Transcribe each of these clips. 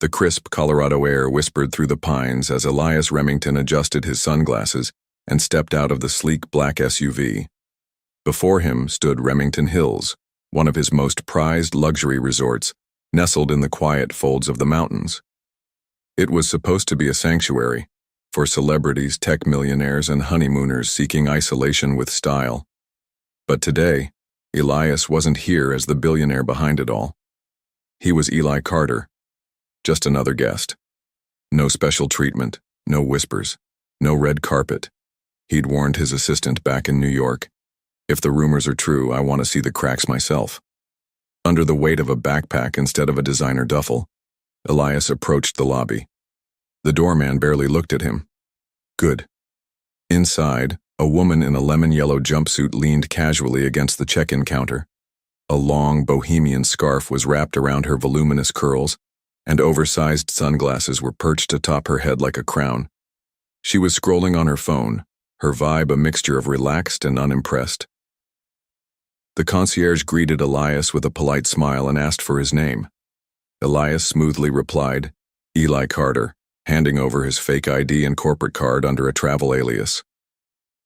The crisp Colorado air whispered through the pines as Elias Remington adjusted his sunglasses and stepped out of the sleek black SUV. Before him stood Remington Hills, one of his most prized luxury resorts, nestled in the quiet folds of the mountains. It was supposed to be a sanctuary for celebrities, tech millionaires, and honeymooners seeking isolation with style. But today, Elias wasn't here as the billionaire behind it all. He was Eli Carter, just another guest. No special treatment, no whispers, no red carpet. He'd warned his assistant back in New York, "If the rumors are true, I want to see the cracks myself." Under the weight of a backpack instead of a designer duffel, Elias approached the lobby. The doorman barely looked at him. Good. Inside, a woman in a lemon-yellow jumpsuit leaned casually against the check-in counter. A long, bohemian scarf was wrapped around her voluminous curls, and oversized sunglasses were perched atop her head like a crown. She was scrolling on her phone, her vibe a mixture of relaxed and unimpressed. The concierge greeted Elias with a polite smile and asked for his name. Elias smoothly replied, "Eli Carter," handing over his fake ID and corporate card under a travel alias.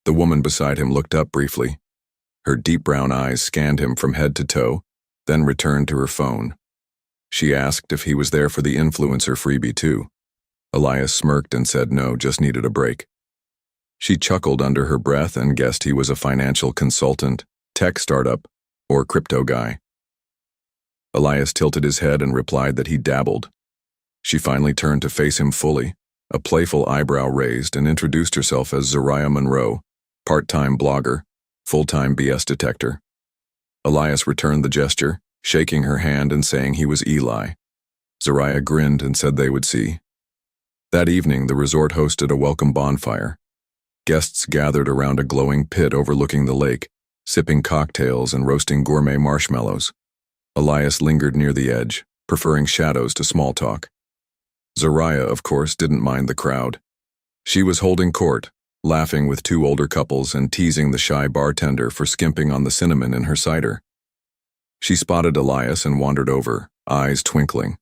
The woman beside him looked up briefly. Her deep brown eyes scanned him from head to toe, then returned to her phone. She asked if he was there for the influencer freebie too. Elias smirked and said no, just needed a break. She chuckled under her breath and guessed he was a financial consultant, tech startup, or crypto guy. Elias tilted his head and replied that he dabbled. She finally turned to face him fully, a playful eyebrow raised, and introduced herself as Zariah Monroe, part-time blogger, full-time BS detector. Elias returned the gesture, shaking her hand and saying he was Eli. Zariah grinned and said they would see. That evening, the resort hosted a welcome bonfire. Guests gathered around a glowing pit overlooking the lake, sipping cocktails and roasting gourmet marshmallows. Elias lingered near the edge, preferring shadows to small talk. Zariah, of course, didn't mind the crowd. She was holding court, laughing with two older couples and teasing the shy bartender for skimping on the cinnamon in her cider. She spotted Elias and wandered over, eyes twinkling.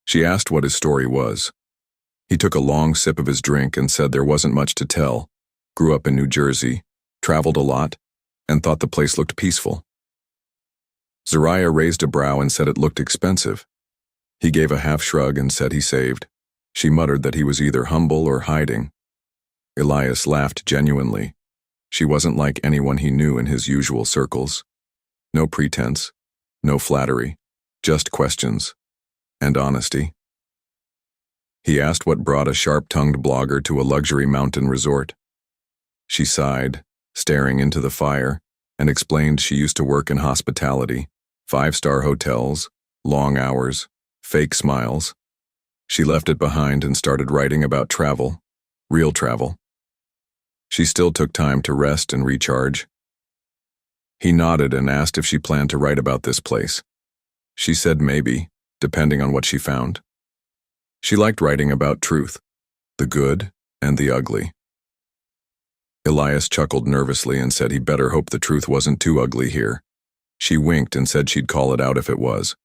She asked what his story was. He took a long sip of his drink and said there wasn't much to tell. Grew up in New Jersey, traveled a lot, and thought the place looked peaceful. Zariah raised a brow and said it looked expensive. He gave a half shrug and said he saved. She muttered that he was either humble or hiding. Elias laughed genuinely. She wasn't like anyone he knew in his usual circles. No pretense, no flattery, just questions and honesty. He asked what brought a sharp-tongued blogger to a luxury mountain resort. She sighed, staring into the fire, and explained she used to work in hospitality, 5-star hotels, long hours, fake smiles. She left it behind and started writing about travel, real travel. She still took time to rest and recharge. He nodded and asked if she planned to write about this place. She said maybe, depending on what she found. She liked writing about truth, the good and the ugly. Elias chuckled nervously and said he better hope the truth wasn't too ugly here. She winked and said she'd call it out if it was.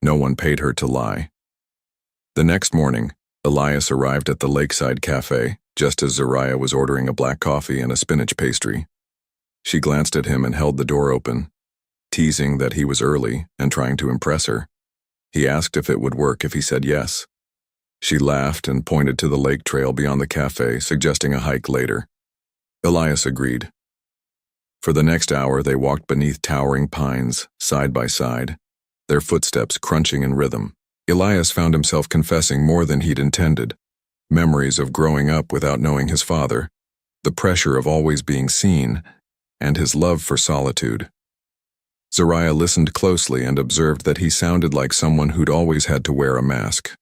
No one paid her to lie. The next morning, Elias arrived at the lakeside cafe, just as Zariah was ordering a black coffee and a spinach pastry. She glanced at him and held the door open, teasing that he was early and trying to impress her. He asked if it would work if he said yes. She laughed and pointed to the lake trail beyond the cafe, suggesting a hike later. Elias agreed. For the next hour, they walked beneath towering pines, side by side, their footsteps crunching in rhythm. Elias found himself confessing more than he'd intended. Memories of growing up without knowing his father, the pressure of always being seen, and his love for solitude. Zariah listened closely and observed that he sounded like someone who'd always had to wear a mask.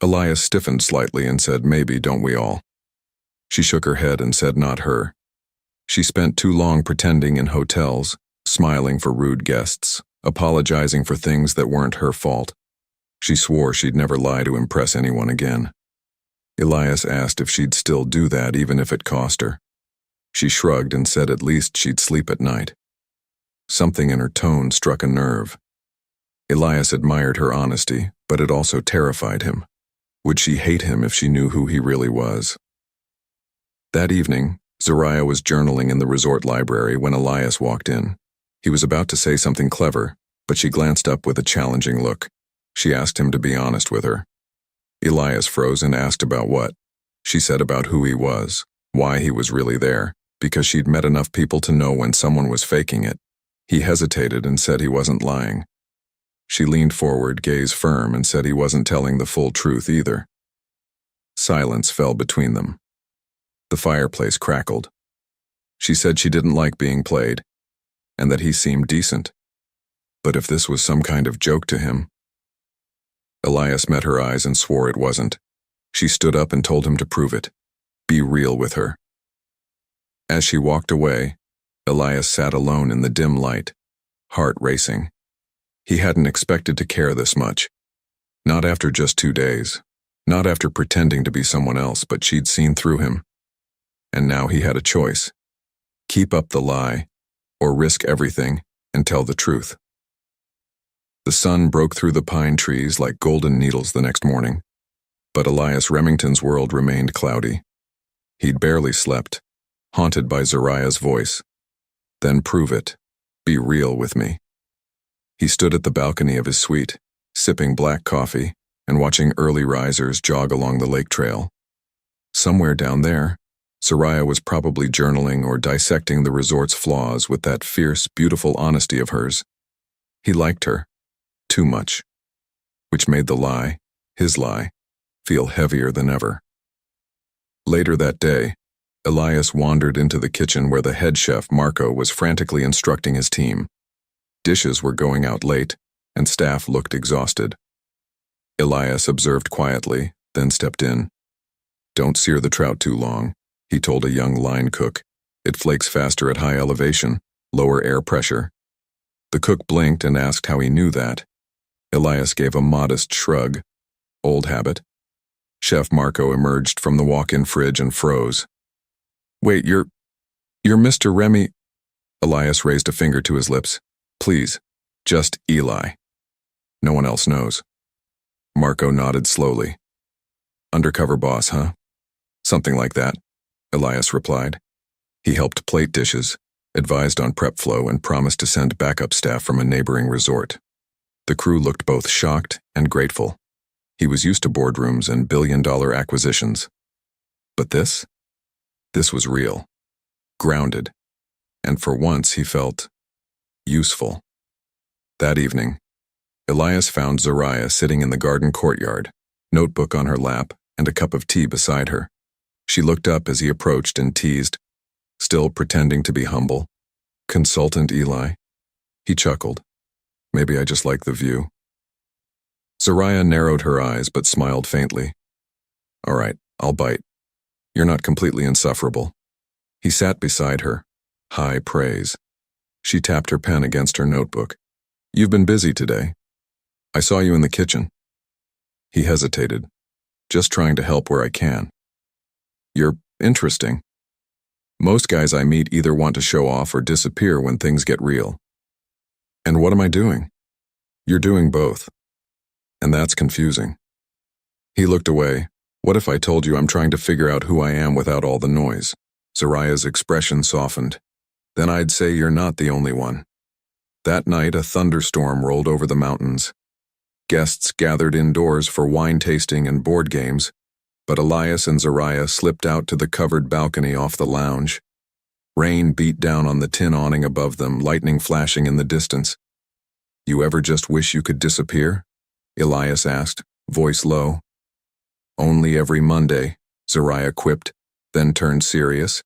Elias stiffened slightly and said, "Maybe, don't we all?" She shook her head and said not her. She spent too long pretending in hotels, smiling for rude guests, apologizing for things that weren't her fault. She swore she'd never lie to impress anyone again. Elias asked if she'd still do that even if it cost her. She shrugged and said at least she'd sleep at night. Something in her tone struck a nerve. Elias admired her honesty, but it also terrified him. Would she hate him if she knew who he really was? That evening, Zariah was journaling in the resort library when Elias walked in. He was about to say something clever, but she glanced up with a challenging look. She asked him to be honest with her. Elias froze and asked about what. She said about who he was, why he was really there, because she'd met enough people to know when someone was faking it. He hesitated and said he wasn't lying. She leaned forward, gaze firm, and said he wasn't telling the full truth either. Silence fell between them. The fireplace crackled. She said she didn't like being played, and that he seemed decent. But if this was some kind of joke to him... Elias met her eyes and swore it wasn't. She stood up and told him to prove it. Be real with her. As she walked away, Elias sat alone in the dim light, heart racing. He hadn't expected to care this much. Not after just 2 days. Not after pretending to be someone else, but she'd seen through him. And now he had a choice. Keep up the lie, or risk everything and tell the truth. The sun broke through the pine trees like golden needles the next morning, but Elias Remington's world remained cloudy. He'd barely slept, haunted by Zariah's voice. Then prove it. Be real with me. He stood at the balcony of his suite, sipping black coffee and watching early risers jog along the lake trail. Somewhere down there, Zariah was probably journaling or dissecting the resort's flaws with that fierce, beautiful honesty of hers. He liked her. Too much. Which made the lie, his lie, feel heavier than ever. Later that day, Elias wandered into the kitchen where the head chef, Marco, was frantically instructing his team. Dishes were going out late, and staff looked exhausted. Elias observed quietly, then stepped in. Don't sear the trout too long, he told a young line cook. It flakes faster at high elevation, lower air pressure. The cook blinked and asked how he knew that. Elias gave a modest shrug. Old habit. Chef Marco emerged from the walk-in fridge and froze. Wait, you're Mr. Remy... Elias raised a finger to his lips. Please, just Eli. No one else knows. Marco nodded slowly. Undercover boss, huh? Something like that, Elias replied. He helped plate dishes, advised on prep flow, and promised to send backup staff from a neighboring resort. The crew looked both shocked and grateful. He was used to boardrooms and billion-dollar acquisitions. But this was real, grounded, and for once he felt useful. That evening, Elias found Zariah sitting in the garden courtyard, notebook on her lap and a cup of tea beside her. She looked up as he approached and teased, still pretending to be humble. Consultant Eli. He chuckled. Maybe I just like the view. Zariah narrowed her eyes but smiled faintly. All right, I'll bite. You're not completely insufferable. He sat beside her. High praise. She tapped her pen against her notebook. You've been busy today. I saw you in the kitchen. He hesitated. Just trying to help where I can. You're interesting. Most guys I meet either want to show off or disappear when things get real. And what am I doing? You're doing both. And that's confusing. He looked away. What if I told you I'm trying to figure out who I am without all the noise? Zariah's expression softened. Then I'd say you're not the only one. That night, a thunderstorm rolled over the mountains. Guests gathered indoors for wine tasting and board games, but Elias and Zariah slipped out to the covered balcony off the lounge. Rain beat down on the tin awning above them, lightning flashing in the distance. You ever just wish you could disappear? Elias asked, voice low. Only every Monday, Zariah quipped, then turned serious.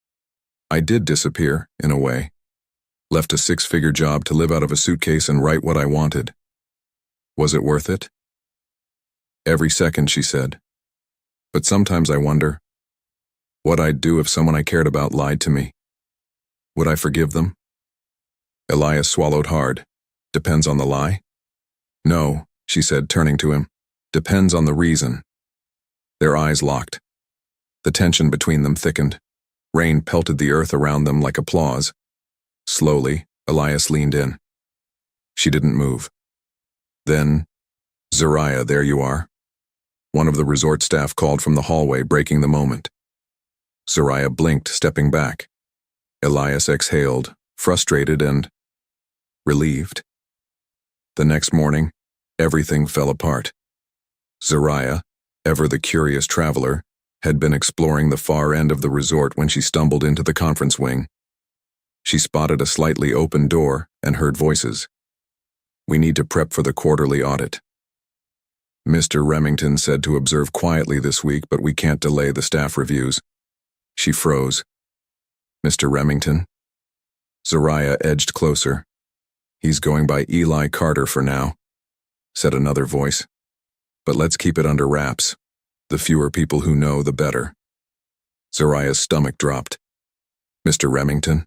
I did disappear, in a way. Left a 6-figure job to live out of a suitcase and write what I wanted. Was it worth it? Every second, she said. But sometimes I wonder what I'd do if someone I cared about lied to me. Would I forgive them? Elias swallowed hard. Depends on the lie? No, she said, turning to him. Depends on the reason. Their eyes locked. The tension between them thickened. Rain pelted the earth around them like applause. Slowly, Elias leaned in. She didn't move. Then, "Zariah, there you are." One of the resort staff called from the hallway, breaking the moment. Zariah blinked, stepping back. Elias exhaled, frustrated and relieved. The next morning, everything fell apart. Zariah, ever the curious traveler, had been exploring the far end of the resort when she stumbled into the conference wing. She spotted a slightly open door and heard voices. "We need to prep for the quarterly audit. Mr. Remington said to observe quietly this week, but we can't delay the staff reviews." She froze. "Mr. Remington?" Zariah edged closer. "He's going by Eli Carter for now," said another voice. "But let's keep it under wraps. The fewer people who know, the better." Zariah's stomach dropped. "Mr. Remington?"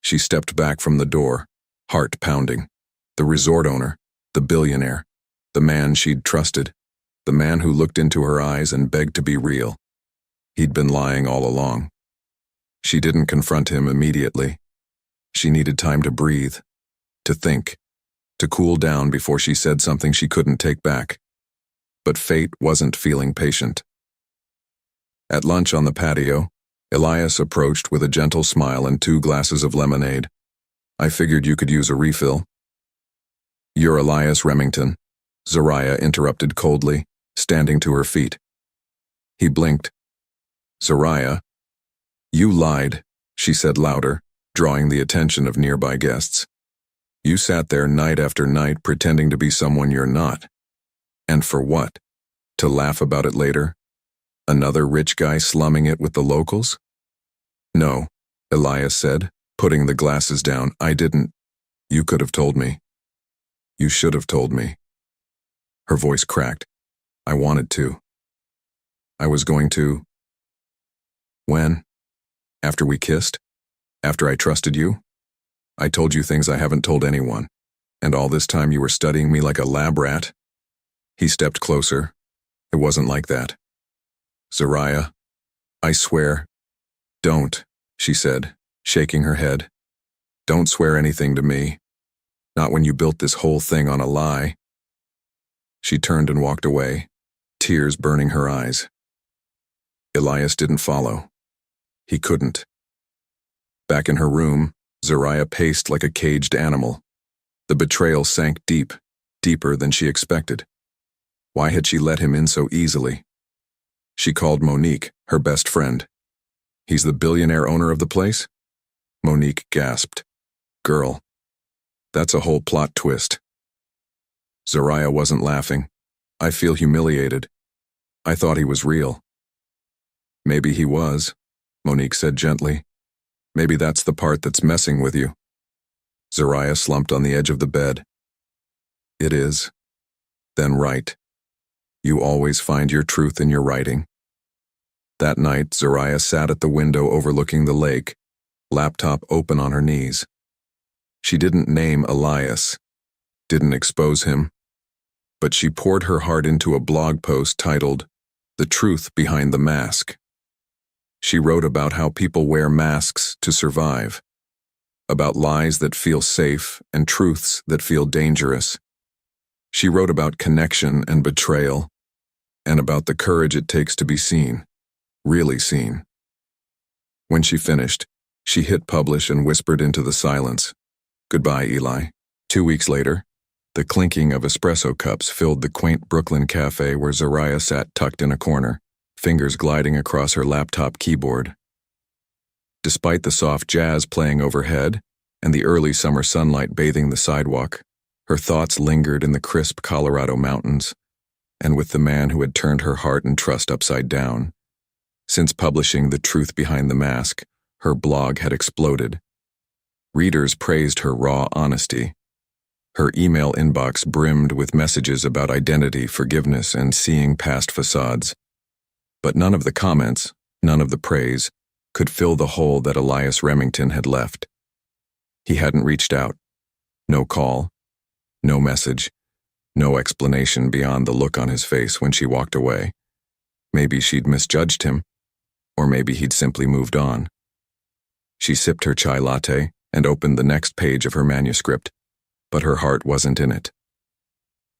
She stepped back from the door, heart pounding. The resort owner, the billionaire, the man she'd trusted, the man who looked into her eyes and begged to be real. He'd been lying all along. She didn't confront him immediately. She needed time to breathe, to think, to cool down before she said something she couldn't take back. But fate wasn't feeling patient. At lunch on the patio, Elias approached with a gentle smile and 2 glasses of lemonade. "I figured you could use a refill." "You're Elias Remington," Zariah interrupted coldly, standing to her feet. He blinked. "Zariah?" "You lied," she said louder, drawing the attention of nearby guests. "You sat there night after night pretending to be someone you're not. And for what? To laugh about it later? Another rich guy slumming it with the locals?" "No," Elias said, putting the glasses down. "I didn't. You could have told me. You should have told me." Her voice cracked. "I wanted to. I was going to." "When? After we kissed? After I trusted you? I told you things I haven't told anyone. And all this time you were studying me like a lab rat?" He stepped closer. "It wasn't like that. Zariah, I swear." "Don't," she said, shaking her head. "Don't swear anything to me. Not when you built this whole thing on a lie." She turned and walked away, tears burning her eyes. Elias didn't follow. He couldn't. Back in her room, Zariah paced like a caged animal. The betrayal sank deep, deeper than she expected. Why had she let him in so easily? She called Monique, her best friend. "He's the billionaire owner of the place?" Monique gasped. "Girl, that's a whole plot twist." Zariah wasn't laughing. "I feel humiliated. I thought he was real." "Maybe he was," Monique said gently. "Maybe that's the part that's messing with you." Zariah slumped on the edge of the bed. "It is. Then write. You always find your truth in your writing." That night, Zariah sat at the window overlooking the lake, laptop open on her knees. She didn't name Elias, didn't expose him, but she poured her heart into a blog post titled, "The Truth Behind the Mask." She wrote about how people wear masks to survive, about lies that feel safe and truths that feel dangerous. She wrote about connection and betrayal, and about the courage it takes to be seen, really seen. When she finished, she hit publish and whispered into the silence, "Goodbye, Eli." 2 weeks later, the clinking of espresso cups filled the quaint Brooklyn cafe where Zariah sat tucked in a corner, fingers gliding across her laptop keyboard. Despite the soft jazz playing overhead and the early summer sunlight bathing the sidewalk, her thoughts lingered in the crisp Colorado mountains, and with the man who had turned her heart and trust upside down. Since publishing The Truth Behind the Mask, her blog had exploded. Readers praised her raw honesty. Her email inbox brimmed with messages about identity, forgiveness, and seeing past facades. But none of the comments, none of the praise, could fill the hole that Elias Remington had left. He hadn't reached out. No call, no message, no explanation beyond the look on his face when she walked away. Maybe she'd misjudged him, or maybe he'd simply moved on. She sipped her chai latte and opened the next page of her manuscript, but her heart wasn't in it.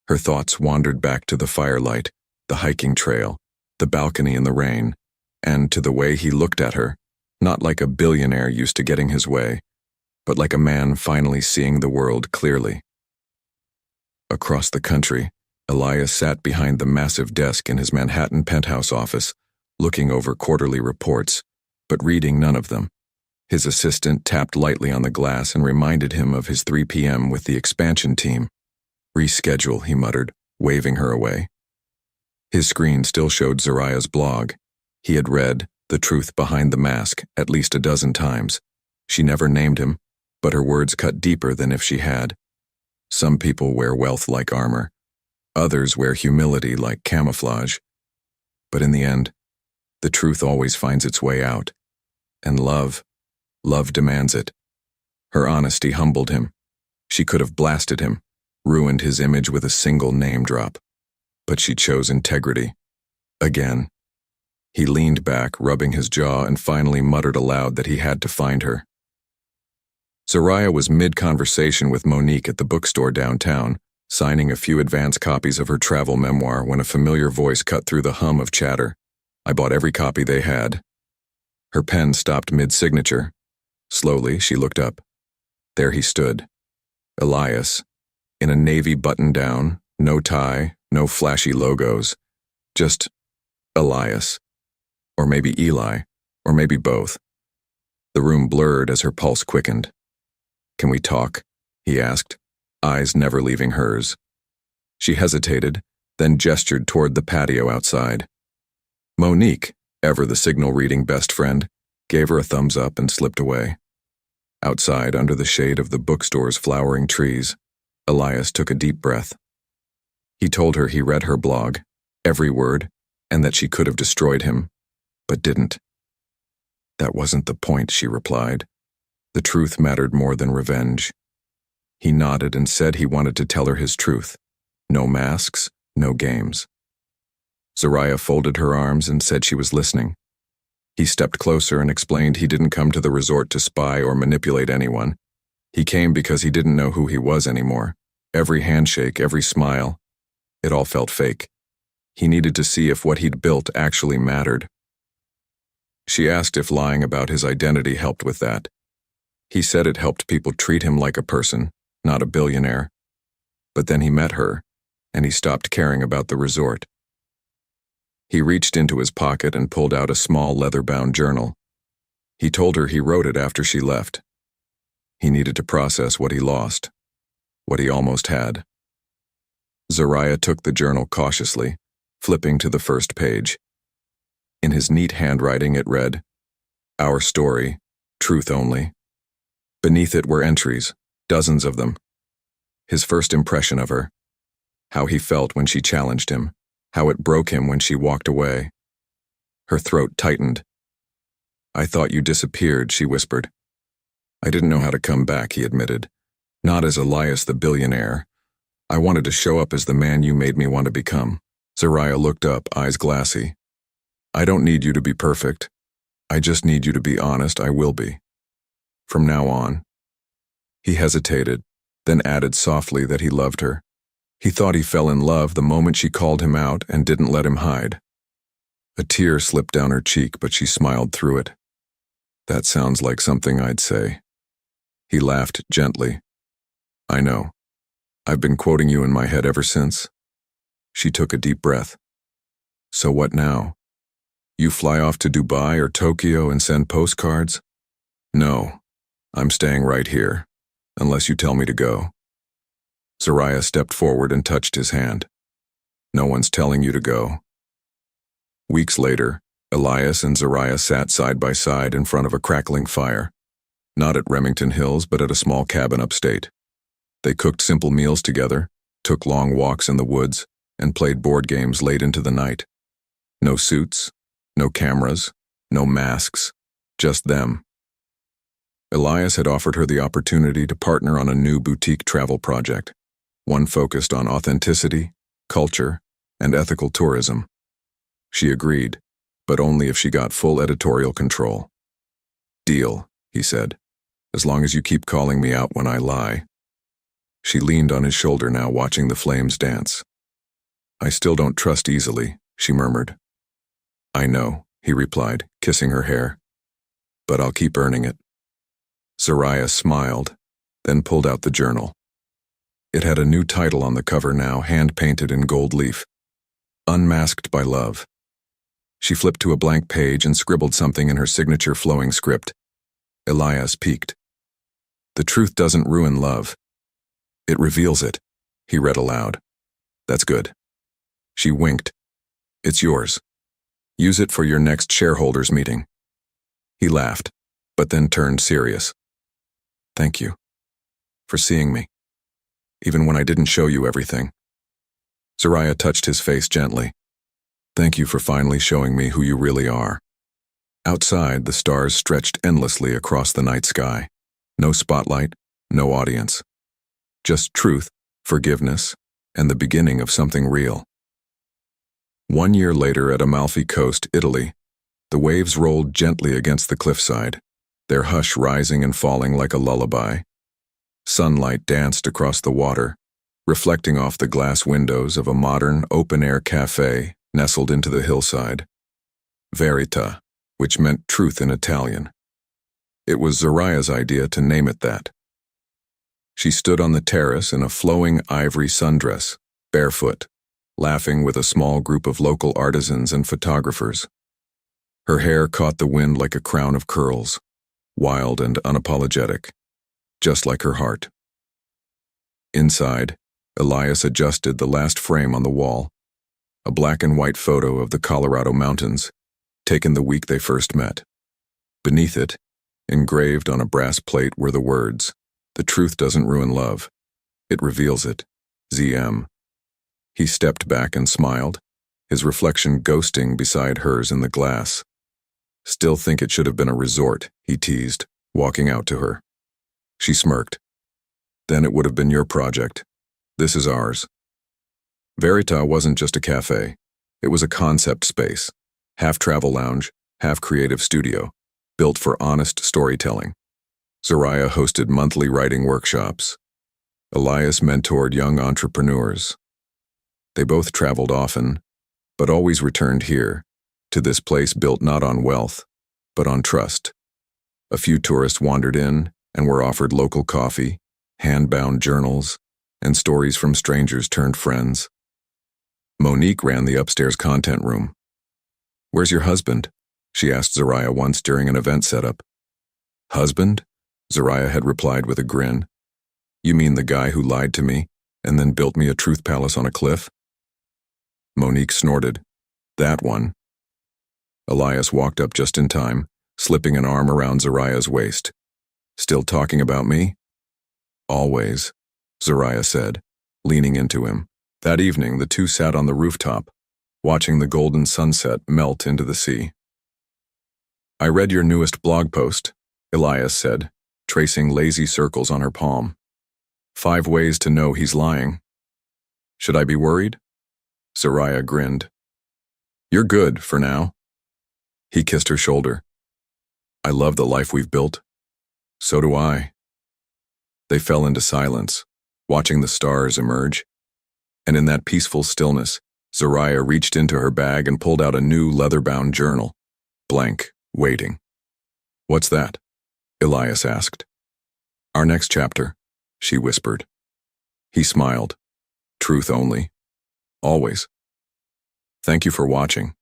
Her thoughts wandered back to the firelight, the hiking trail, the balcony in the rain, and to the way he looked at her, not like a billionaire used to getting his way, but like a man finally seeing the world clearly. Across the country, Elias sat behind the massive desk in his Manhattan penthouse office, looking over quarterly reports, but reading none of them. His assistant tapped lightly on the glass and reminded him of his 3 p.m. with the expansion team. "Reschedule," he muttered, waving her away. His screen still showed Zariah's blog. He had read "The Truth Behind the Mask" at least a dozen times. She never named him, but her words cut deeper than if she had. Some people wear wealth like armor. Others wear humility like camouflage. But in the end, the truth always finds its way out. And love demands it. Her honesty humbled him. She could have blasted him, ruined his image with a single name drop. But she chose integrity. Again. He leaned back, rubbing his jaw, and finally muttered aloud that he had to find her. Zariah was mid-conversation with Monique at the bookstore downtown, signing a few advance copies of her travel memoir when a familiar voice cut through the hum of chatter. I bought every copy they had. Her pen stopped mid-signature. Slowly, she looked up. There he stood. Elias, in a navy button-down, no tie, no flashy logos. Just Elias. Or maybe Eli, or maybe both. The room blurred as her pulse quickened. "Can we talk?" he asked, eyes never leaving hers. She hesitated, then gestured toward the patio outside. Monique, ever the signal-reading best friend, gave her a thumbs up and slipped away. Outside, under the shade of the bookstore's flowering trees, Elias took a deep breath. He told her he read her blog, every word, and that she could have destroyed him, but didn't. "That wasn't the point," she replied. The truth mattered more than revenge. He nodded and said he wanted to tell her his truth. No masks, no games. Zariah folded her arms and said she was listening. He stepped closer and explained he didn't come to the resort to spy or manipulate anyone. He came because he didn't know who he was anymore. Every handshake, every smile, it all felt fake. He needed to see if what he'd built actually mattered. She asked if lying about his identity helped with that. He said it helped people treat him like a person, not a billionaire. But then he met her, and he stopped caring about the resort. He reached into his pocket and pulled out a small leather-bound journal. He told her he wrote it after she left. He needed to process what he lost, what he almost had. Zariah took the journal cautiously, flipping to the first page. In his neat handwriting it read, "Our story, truth only." Beneath it were entries, dozens of them. His first impression of her, how he felt when she challenged him, how it broke him when she walked away. Her throat tightened. "I thought you disappeared," she whispered. "I didn't know how to come back," he admitted. "Not as Elias the billionaire. I wanted to show up as the man you made me want to become." Zariah looked up, eyes glassy. "I don't need you to be perfect. I just need you to be honest. I will be. From now on." He hesitated, then added softly that he loved her. He thought he fell in love the moment she called him out and didn't let him hide. A tear slipped down her cheek, but she smiled through it. "That sounds like something I'd say." He laughed gently. "I know. I've been quoting you in my head ever since." She took a deep breath. "So what now? You fly off to Dubai or Tokyo and send postcards?" "No, I'm staying right here, unless you tell me to go." Zariah stepped forward and touched his hand. "No one's telling you to go." Weeks later, Elias and Zariah sat side by side in front of a crackling fire. Not at Remington Hills, but at a small cabin upstate. They cooked simple meals together, took long walks in the woods, and played board games late into the night. No suits, no cameras, no masks, just them. Elias had offered her the opportunity to partner on a new boutique travel project, one focused on authenticity, culture, and ethical tourism. She agreed, but only if she got full editorial control. "Deal," he said, "as long as you keep calling me out when I lie." She leaned on his shoulder now, watching the flames dance. I still don't trust easily, she murmured. I know, he replied, kissing her hair. But I'll keep earning it. Zariah smiled, then pulled out the journal. It had a new title on the cover now, hand-painted in gold leaf. Unmasked by Love. She flipped to a blank page and scribbled something in her signature flowing script. Elias peeked. The truth doesn't ruin love. It reveals it, he read aloud. That's good. She winked. It's yours. Use it for your next shareholders meeting. He laughed, but then turned serious. Thank you. For seeing me. Even when I didn't show you everything. Zariah touched his face gently. Thank you for finally showing me who you really are. Outside, the stars stretched endlessly across the night sky. No spotlight, no audience. Just truth, forgiveness, and the beginning of something real. 1 year later at Amalfi Coast, Italy, the waves rolled gently against the cliffside, their hush rising and falling like a lullaby. Sunlight danced across the water, reflecting off the glass windows of a modern, open-air cafe nestled into the hillside. Verita, which meant truth in Italian. It was Zariah's idea to name it that. She stood on the terrace in a flowing ivory sundress, barefoot, laughing with a small group of local artisans and photographers. Her hair caught the wind like a crown of curls, wild and unapologetic, just like her heart. Inside, Elias adjusted the last frame on the wall, a black and white photo of the Colorado mountains, taken the week they first met. Beneath it, engraved on a brass plate, were the words, "The truth doesn't ruin love. It reveals it. ZM." He stepped back and smiled, his reflection ghosting beside hers in the glass. Still think it should have been a resort, he teased, walking out to her. She smirked. Then it would have been your project. This is ours. Verita wasn't just a cafe. It was a concept space, half travel lounge, half creative studio, built for honest storytelling. Zariah hosted monthly writing workshops. Elias mentored young entrepreneurs. They both traveled often, but always returned here, to this place built not on wealth, but on trust. A few tourists wandered in and were offered local coffee, hand-bound journals, and stories from strangers turned friends. Monique ran the upstairs content room. Where's your husband? She asked Zariah once during an event setup. Husband? Zariah had replied with a grin. You mean the guy who lied to me and then built me a truth palace on a cliff? Monique snorted. That one. Elias walked up just in time, slipping an arm around Zariah's waist. Still talking about me? Always, Zariah said, leaning into him. That evening, the two sat on the rooftop, watching the golden sunset melt into the sea. I read your newest blog post, Elias said, tracing lazy circles on her palm. 5 ways to know he's lying. Should I be worried? Zariah grinned. You're good, for now. He kissed her shoulder. I love the life we've built. So do I. They fell into silence, watching the stars emerge. And in that peaceful stillness, Zariah reached into her bag and pulled out a new leather-bound journal. Blank, waiting. What's that? Elias asked. Our next chapter, she whispered. He smiled. Truth only. Always. Thank you for watching.